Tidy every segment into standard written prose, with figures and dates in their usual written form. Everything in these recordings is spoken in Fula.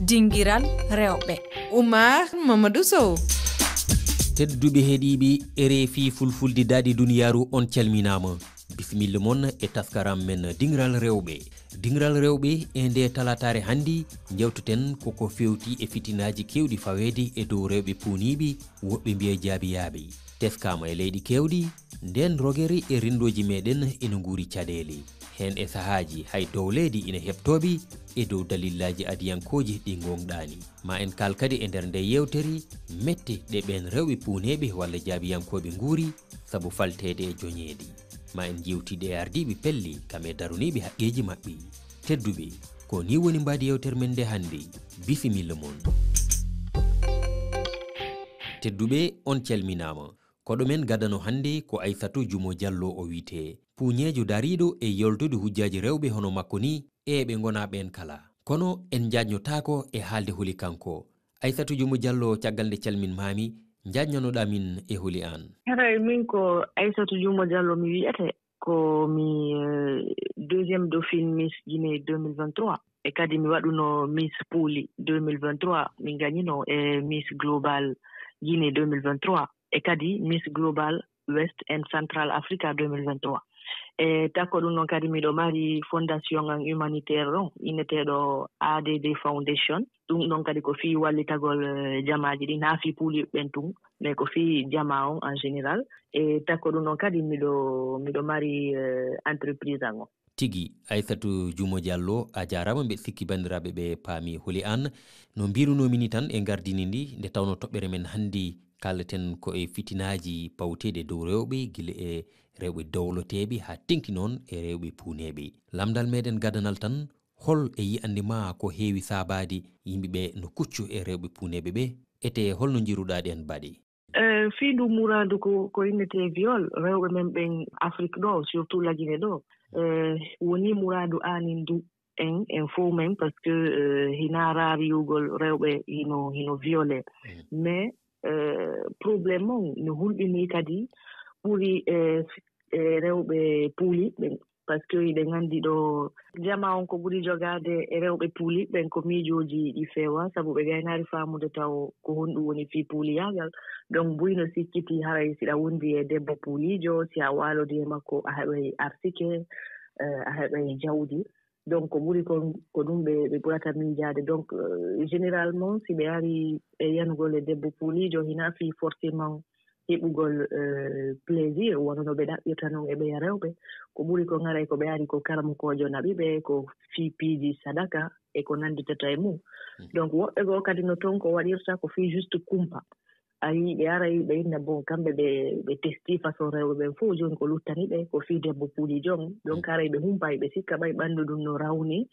dingiral rewɓe. Oumar Mamadou Sow. tedduɓe heeɗiɓe RFI fulfulde daɗi duniyaru on calminama. bisimilla moon e taskaram men dingiral rewɓe. dingiral rewɓe e nde talatare handi jewteten koko fewti e fitinaji kewɗi fawede e dow rewɓe puuniɓe woɓɓe mbiya jaabiyaɓe. teskama e leyɗi kewɗi nden rogere e rendoji meɗen ene guuri caɗele hen e sahaji hay dow leydi ina heɓtoɓe e dow dalillaji adiyankoji ɗi gonɗani. ma en kal kadi e nder nde yewtere mette ɗe ɓen rewɓe puuneɓe walla jaabiyankoɓe guuri saabu faltede e joñedi. ma en jewtiɗe e ardiɓe pelli kam e daruniɓe haqqeji maɓɓe. tedduɓe ko ni woni mbadi yewtere men nde hande. bisimilla moon. tedduɓe on calminama. koɗo men gadano hande ko Aissatou Djumo Diallo o wite puñejo dariɗo e yoltude hujjaji rewɓe hono makko ni e ɓe gona ɓen kala. kono en jaññotako e haalde huli kanko. Aissatou Djumo Diallo caggal nde calmin mami jaññanoɗa min e huli an. Haray min ko Aissatou Djumo Diallo mi wiyete ko mi deuxiéme dauphine Miss Guinée 2023 e kadi mi waɗuno Miss Pouli 2023 min gañino e Miss Global Guinée 2023 e kadi Miss Global West and Central Africa 2023 e takko ɗum noon kadi miɗo mari fondation an humanitaire ɗon inneteɗo ADD Foundation. ɗum ɗon kadi ko fii wallitagol jamaji ɗi na fii puuli ɓen tun mais ko fii jama on en général e takko ɗum noon kadi miɗo mari entreprise an o. tigi Aissatou Djumo Diallo a jarama mbeɗa sikki bandiraɓe ɓe paami holi an no mbirunomini tan e gardini ndi nde tawno toɓɓere men handi kalten ko e fitinaji pawtede dow rewɓe guila e rewɓe dowloteɓe ha tenki noon e rewɓe puuneɓe. lamdal meɗen gadanal tan hol e yiyande ma ko heewi sabade yimɓeɓe no kuccu e rewɓe puuneɓe ɓe ete holno jiruɗa ɗen baɗe. fii ndu muradu ko innete viol rewɓe men ɓen Afrique ɗo surtout la Guinée ɗo woni muradu anin ndu en fo men par ce que hina raariyugol rewɓe hino violé mais probléme on no hulɓini kadi ɓuri rewɓe puuli ɓen par ce que eɗen anndi ɗo jama on ko ɓuri jogade e rewɓe puuli ɓen ko miijoji ɗi feewa sabu ɓe gaynaari faamude taw ko honɗum woni fii puuliyagal donc buyno sikkiti haray siɗa wondi e debbo puulijo si a waalodi e makko a heɓay arsike a heɓay jawdi donc ko ɓuri ko ɗum ɓe ɓurata miijade donc généralement si ɓe ari e yanugol e debbo puulijo hina fii forcément heɓugol plaisir wono no ɓe ɗaɓɓirta noon e ɓeya rewɓe ko ɓuri ko ŋaray ko ɓe ari ko karamukojo naɓi ɓe ko fii piiji sadaka e ko nanditata e mum donc woɓɓe goo kadi no toon ko waɗirta ko fii juste kumpa ayi ɓe aray ɓe inna bon kamɓe ɓe testi façon rewɓe ɓen fof joni ko luttani ɓe ko fii debbo puulijo on donc haray ɓe humpay ɓe sikka ɓay ɓanndu ɗum no rawni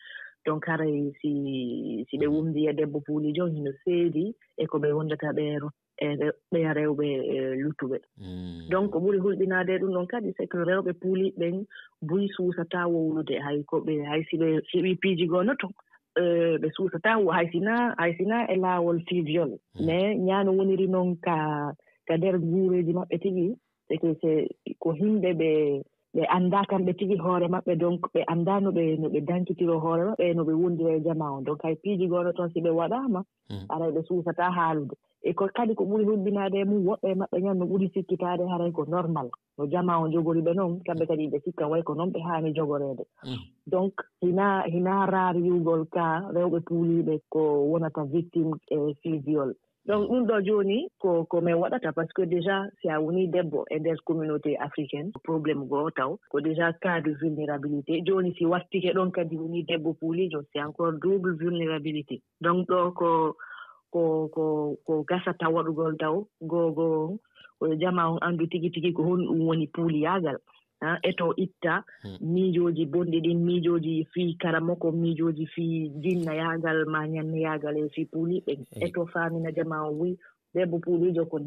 donc haray si ɓe wumdi e debbo puulijo on hino seedi e ko ɓe wondata ɓeya rewɓe luttuɓe donc ko ɓuri hulɓinade ɗum ɗon kadi c'est que rewɓe puuli ɓen buyi suusata wowlude hay si ɓe heɓi piiji goo no ton ɓe suusata hay sina e laawol fii viol mais ñaano woniri noon ka nder guureeji maɓɓe tigi c'est que c'est ko himɓe ɓe annda kamɓe tigi hoore maɓɓe donc ɓe annda no ɓe dankitiro hoore maɓɓe no ɓe wondira e jama on donc hay piiji goono toon si ɓe waɗaama aray ɓe suusata haalude e ko kadi ko ɓuri hulɓinaade e mum woɓɓe maɓɓe ñan no ɓuri sikkitaade haray ko normal no jama on jogori ɓe noon kamɓe kadi ɓe sikka way ko noon ɓe haani jogoreede donc hina raariyugol ka rewɓe puuliiɓe ko wonata victime e fii viol donc ɗum ɗo jooni ko min waɗata par ce que déjà si a woni debbo e nder communauté africaine probléme goo taw ko déjà cas de vulnérabilité jooni si wattike ɗon kadi woni debbo puulijo c'est encore double vulnérabilité donc ɗo ko gasata waɗugol taw goo jama on anndu tigi tigi ko honɗum woni puuliyagal eto itta miijoji bonɗi ɗin miijoji fii karamoko miijoji fii jinnayagal ma ñannayagal e fii puuli ɓen eto faamina jama on wi debbo puulijo ko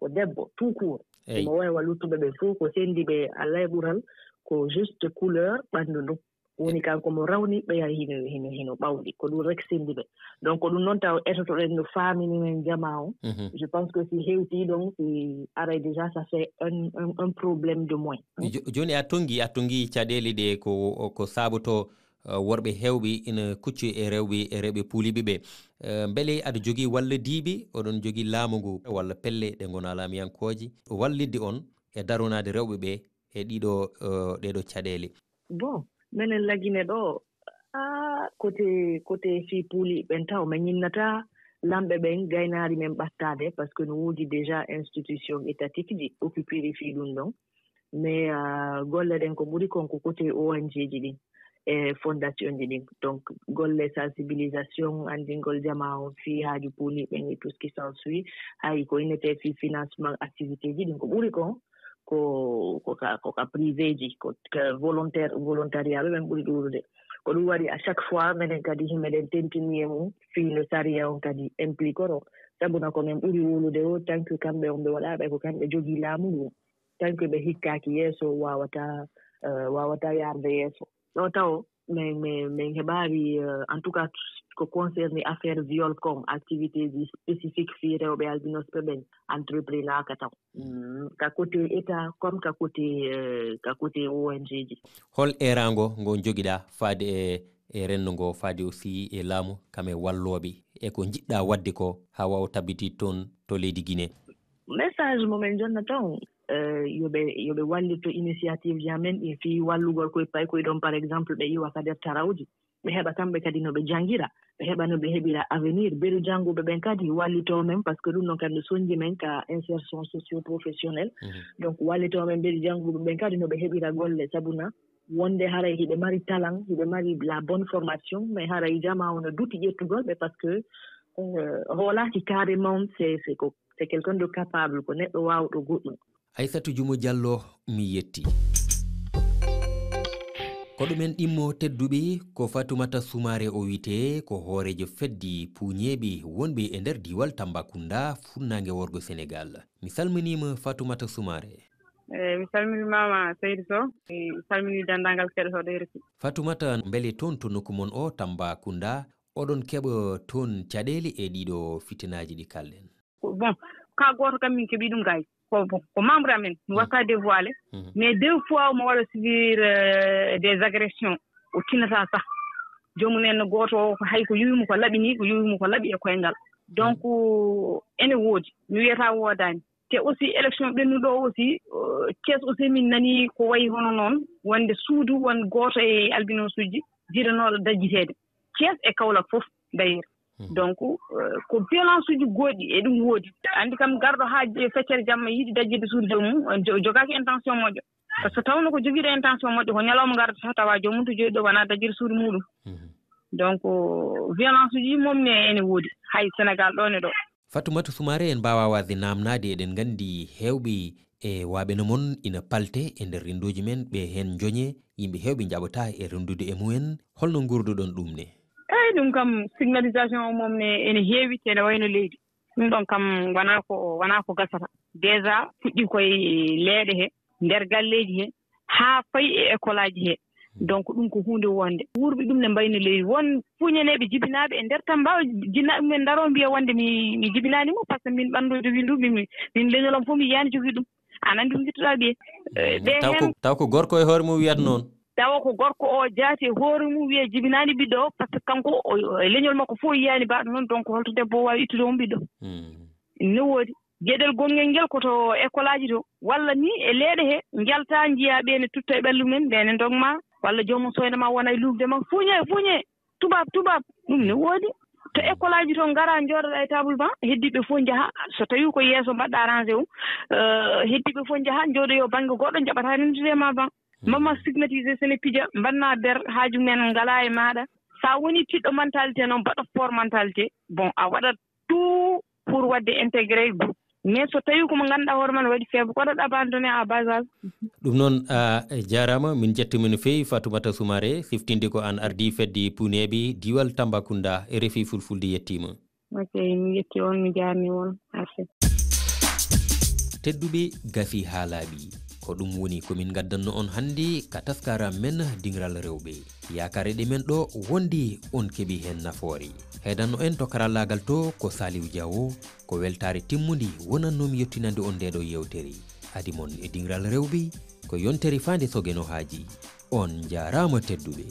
debbo tout court mo wawa luttuɓe ɓe fof ko sendi ɓe Allah e ɓural ko juste couleur ɓanndu ndum woni kanko mo rawni ɓeya hino ɓawɗi ko ɗum rek sendi ɓe donc ko ɗum noon taw etotoɗen no faamini men jama on je pense que si hewti ɗon si aray déjà ça fait un problème de moins joni a tongi caɗele ɗe ko saboto worɓe hewɓe ina kucci e rewɓe puuliɓe ɓe beele aɗa jogii wallodiɓe oɗon jogii laamu ngu walla pelle ɗe gona laamiyankoji wallidde on e daronade rewɓe ɓe e ɗeɗo caɗele. Bon minen lagine ɗo côté fi puuli ɓen taw min yinnata lamɓe ɓen gaynaari men ɓattade par ce que no woodi déjà institution étatique ji occupiri fi ɗum ɗon mais golle ɗen ko ɓuri kon ko côté ONG ji ɗin e fondation ji ɗin donc golle sensibilisation andingol jama on fi haaju puuli ɓen et tout ce qui s'ensuit hay ko innete fi financement activité ji ɗin ko ɓuri kon ko privé ji ko volontariat ɓe ɓen ɓuri ɗuurude ko ɗum waɗi à chaque fois minen kadi himmeɗen tentini e mum fiino saria on kadi implique oro sabuna ko min ɓuri wolude o tant que kamɓe on ɓe waɗaɓe ko kamɓe jogii laamu ndu tant que ɓe hikkaki yeeso wawata yarde yeeso ɗo taw min heɓaari en tout cas ko concerné affaire viol comme activité ji spécifique fi rewɓe albinosɓe ɓen entrepreneur ka taw ka côté état comme ka côté ONG ji. Hol erango ngo jogiɗa faade e renndo ngo faade aussi e laamu kame walloɓe e ko jiɗɗa wadde ko ha wawa tabbiti toon to leydi Guinée? Message momin jonna taw yoɓe wallito initiative ji amen ɗin fi wallugol koye pay koye ɗon par exemple ɓe iwa kader tarawji ɓe heɓa kamɓe kadi no ɓe jangira ɓe heɓa no ɓe heɓira avenir ɓeri jannguɓe ɓen kadi wallito men par ce que ɗum ɗon kadi no sonji men ka insertion socio professionnel donc wallito men ɓeri jannguɓe ɓen kadi no ɓe heɓira golle sabuna wonde haray hiɓe mari talent hiɓe mari la bonne formation mais haray jama ono duti ƴettugol ɓe par ce que hoolaki carrément c'est quelqu'un de capable ko neɗɗo wawɗo goɗɗum. Aissatou Djumo Diallo mi yetti. Ko ɗumen ɗimmo tedduɓe ko Fatoumata Soumaré o wite ko hoorejo feddi puuñeɓe wonɓe e nder diwal Tambacounda funnague worgo Sénégal. Mi salminima Fatoumata Soumaré. Mi salminimama Seydou Sow, mi salmini dendagal keɗotoɗo RFI. Fatoumata beele toon to nokku mon o Tambacounda oɗon keɓa toon caɗele e ɗiɗo fitinaji ɗi kalɗen? Bon ka goto kam min keeɓi ɗum gay ko membre amen mi watta dévoilé mais deux fois mo waɗa subir des agressions o tinnata sah jomum en goto o hay ko yuwimo ko laɓini ko yuwimo ko laaɓi e koyngal donc ene woodi mi wiyata woodani te aussi élection ɓennuɗo o aussi Thiès aussi min nani ko wayi hono noon wonde suudu won goto e albinos uji jiranoɗo dajjitede Thiès e Kaolack fof d'ailleurs donc ko violence uji goɗɗi e ɗum woodi andi kam garɗo ha feccere jamma yiiɗi dajjide suudu jomum jogaki intention moƴƴo par ce que tawno ko joguiɗo intention moƴƴo ko ñalawma garata tawa jomum to joɗi ɗo wona dajjide suudu muɗum donc violence uji momne ene woodi hay Sénégal ɗone ɗo. Fatoumata Soumaré en mbawa wasde namnade eɗen gandi hewɓe e waɓeno mon ina palte e nder rendoji men ɓe hen joñe yimɓe hewɓe jaɓata e rendude e mumen holno gurduɗon ɗum ne? eyyi ɗum kam stigmatisation o momne ene heewi te ene wayno leydi ɗum ɗon kam wona ko gasata déjà fuɗɗi koye leeɗe he nder galleji he ha fayi e école aji he donc ɗum ko hunde wonde wurɓe ɗum ne mbayno leydi won puñaneɓe jibinaɓe e nder Tamba jinnaɓe mumen daro mbiya wonde mi jibinanimo par ce que min ɓanndo jogui ɗum min leñolam fof mi yiyani jogui ɗum an andi ɗum guittuɗa ɓiye ɓe taw ko gorko e hoore mum wiyata noon tawa ko gorko o jaati hoore mum wiye jibinani ɓiɗɗo o par ce que kanko leñol makko fof yiyani mbaɗo noon donc holto debbo o wawi ittude on ɓiɗɗo ne woodi gueɗel gonngel ngel koto école aji to walla ni e leeɗe he jalta jiiya ɓe ne tutta e ɓallu men ɓe ne dogma walla jomum soynema wona e lugde makko fuñe tubab ɗum ne woodi to école aji to ngara jooɗoɗa e table ban heddiɓe fof jaaha so tawi ko yeeso mbaɗɗa arrangé o heddiɓe fof jaaha jooɗoyo banggue goɗɗo jaɓata rendude ma ban mama stigmatisé sene pija mbanna nder haaju men ngala e maɗa sa woni tiɗɗo mentalité noon mbaɗa fort mentalité bon a waɗat tout pour wadde intégré groupe mais so tawi komo ganduɗa hoore man waɗi faible ko waɗat abandonné à bas âge. ɗum noon jarama min jettimi no fewi Fatoumata Soumaré siftinde ko an ardi fedde puuneɓe diwal Tambacounda RFI fulfulde yettima. ok mi yetti on mi jarni on merci. tedduɓe gafi ha laaɓi ko ɗum woni komin gaddanno on hannde ka taskaram men dingral rewɓe yakarede men ɗo wondi on keeɓi hen nafoore heedanno en to karallagal to ko Saliou Diawo ko weltare timmudi wonannomi yettinande on ndeɗo yewtere adi mon e dingral rewɓe ko yontere fande sogeno haaji on jarama tedduɓe.